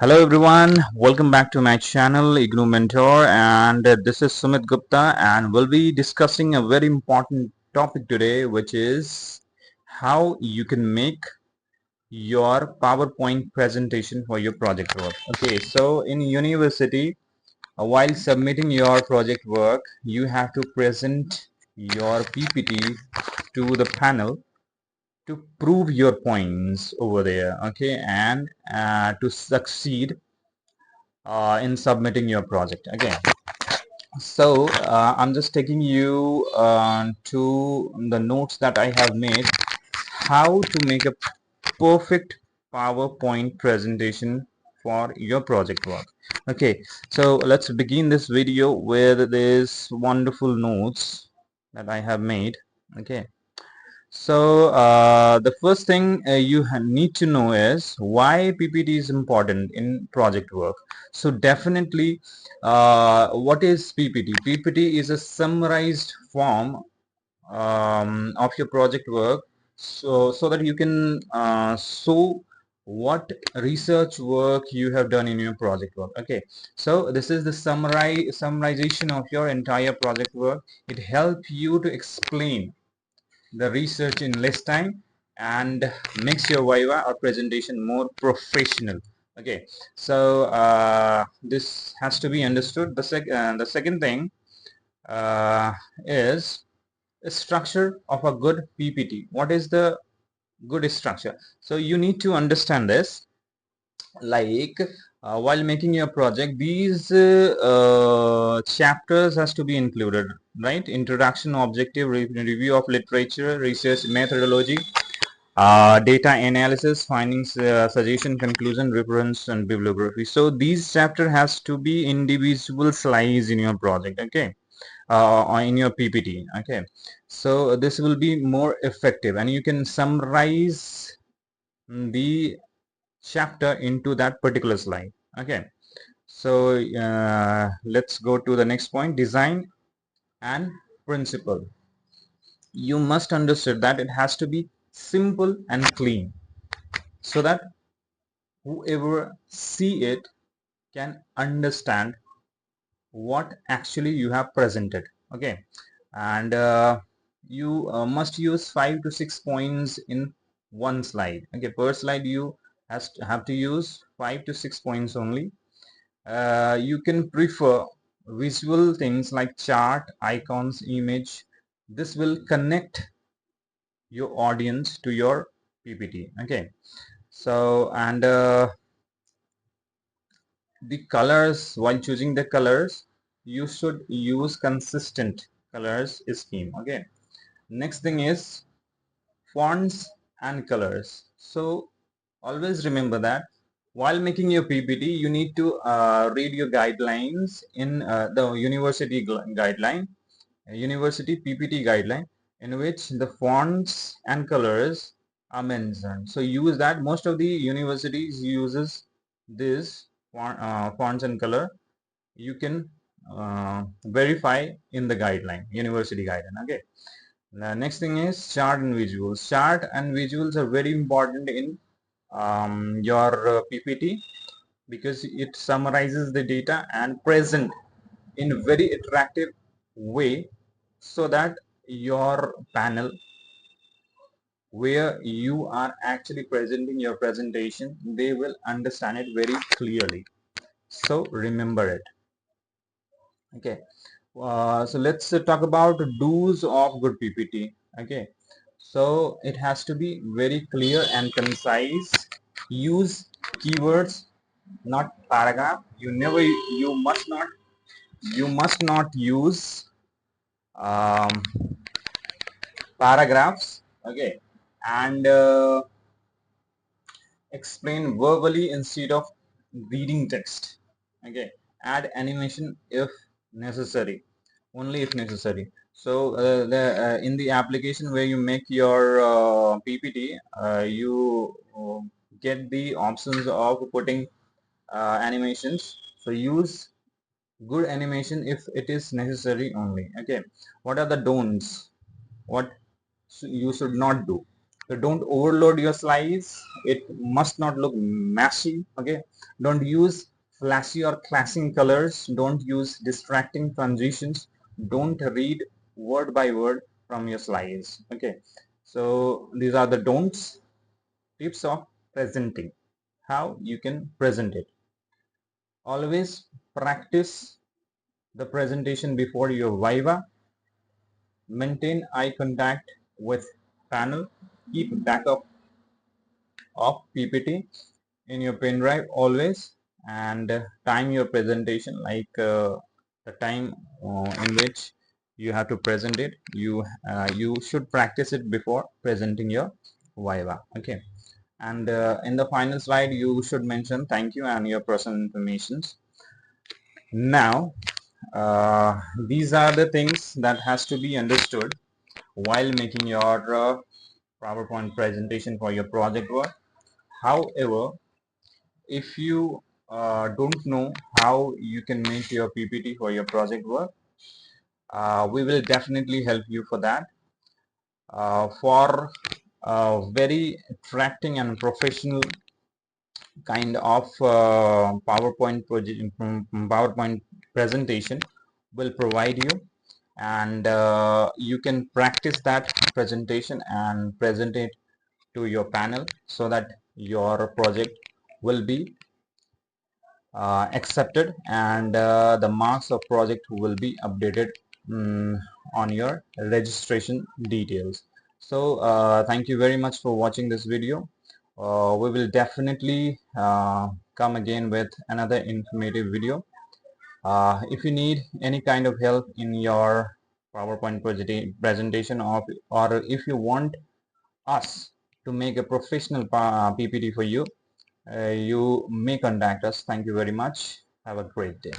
Hello everyone, welcome back to my channel IGNOU Mentor, and this is Sumit Gupta, and we'll be discussing a very important topic today, which is how you can make your PowerPoint presentation for your project work. Okay, so in university, while submitting your project work, you have to present your PPT to the panel to prove your points over there, okay, and to succeed in submitting your project. Okay, so I'm just taking you to the notes that I have made, how to make a perfect PowerPoint presentation for your project work. Okay, so let's begin this video with this wonderful notes that I have made. Okay, so the first thing you need to know is why PPT is important in project work. So definitely, what is PPT? PPT is a summarized form of your project work, so that you can show what research work you have done in your project work. Okay, so this is the summarization of your entire project work. It helps you to explain the research in less time and makes your viva or presentation more professional. Okay, so this has to be understood. The second thing uh, is the structure of a good PPT. What is the good structure? So you need to understand this, like while making your project, these chapters has to be included, right? Introduction, objective, review of literature, research methodology, data analysis, findings, suggestion, conclusion, reference, and bibliography. So these chapter has to be individual slides in your project. Okay, or in your PPT. Okay, so this will be more effective, and you can summarize the chapter into that particular slide. Okay, so let's go to the next point, design and principle. You must understand that it has to be simple and clean, so that whoever see it can understand what actually you have presented. Okay, and you must use 5 to 6 points in one slide. Okay, per slide you have to use 5 to 6 points only. You can prefer visual things like chart, icons, image. This will connect your audience to your PPT. Okay, so and the colors, while choosing the colors, you should use consistent colors scheme. Okay, next thing is fonts and colors. So always remember that while making your PPT, you need to read your guidelines in the university PPT guideline, in which the fonts and colors are mentioned. So use that. Most of the universities uses this fonts and color. You can verify in the guideline, university guideline. Okay, the next thing is chart and visuals. Chart and visuals are very important in your PPT, because it summarizes the data and present in a very attractive way, so that your panel, where you are actually presenting your presentation, they will understand it very clearly. So remember it. Okay, so let's talk about do's of good PPT. Okay, so it has to be very clear and concise. Use keywords, not paragraph. You must not use um, paragraphs. Okay, and explain verbally instead of reading text. Okay, add animation if necessary, only if necessary. So in the application where you make your PPT, you get the options of putting animations. So use good animation if it is necessary only. Okay, what are the don'ts? What you should not do? So don't overload your slides. It must not look messy. Okay. Don't use flashy or clashing colors. Don't use distracting transitions. Don't read word by word from your slides. Okay. So these are the don'ts, tips of presenting. How you can present it. Always practice the presentation before your Viva. Maintain eye contact with panel. Keep backup of PPT in your pen drive always, and time your presentation like the time in which you have to present it. You should practice it before presenting your Viva. Okay. And in the final slide you should mention thank you and your personal informations. Now these are the things that has to be understood while making your PowerPoint presentation for your project work. However, if you don't know how you can make your PPT for your project work, we will definitely help you for that. For very attracting and professional kind of PowerPoint presentation will provide you, and you can practice that presentation and present it to your panel so that your project will be accepted, and the marks of project will be updated mm, on your registration details. So thank you very much for watching this video. We will definitely come again with another informative video. If you need any kind of help in your PowerPoint presentation, or if you want us to make a professional PPT for you, you may contact us. Thank you very much. Have a great day.